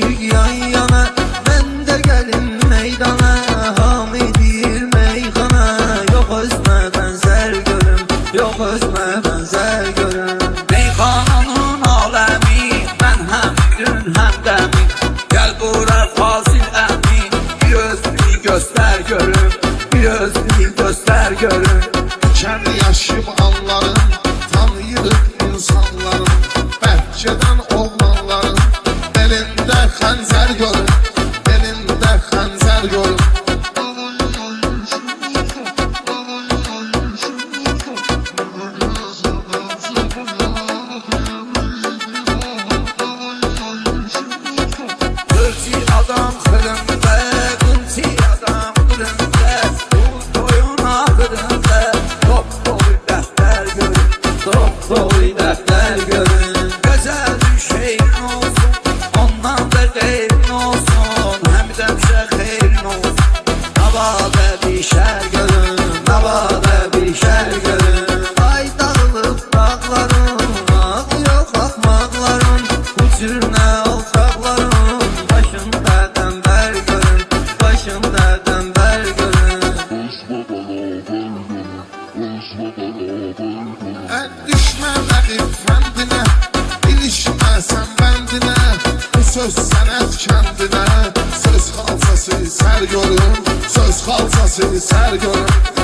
düşük yan yana, ben de gelim meydana. Hamidir meyxana, yok özme benzer görüm, yok özme benzer görüm. Meyxananın aləmi, mən həm gün həm dəmi. Gəl bura Fazil əmi, bir özünü göstər görüm, bir özünü göstər görüm. Kendi yaşım anların, tanıyırıq insanların, bəhkədən oğlanların, belində xəncər görün, belində xəncər görün. Hırçı adam xırımda, qınçı adam qırımda, bu toyun axırında top dolu dəftər görün, top dolu dəftər görün. Gözəl bir şeyin olsun, ondan da xeyrin olsun, həmdəmşə xeyrin olsun. Navadə bir şər görün, navadə bir şər görün. Ay dağılıb dağların, ağı yox axmaqların, bu cür nə alçaqların, başında qəmbər görün, başında qəmbər görün. Düşmə rəqib fəndinə, ilişməsən bəndinə, bu söz sənət kəndinə. Söz xalçası sər görün, söz xalçası sər görün.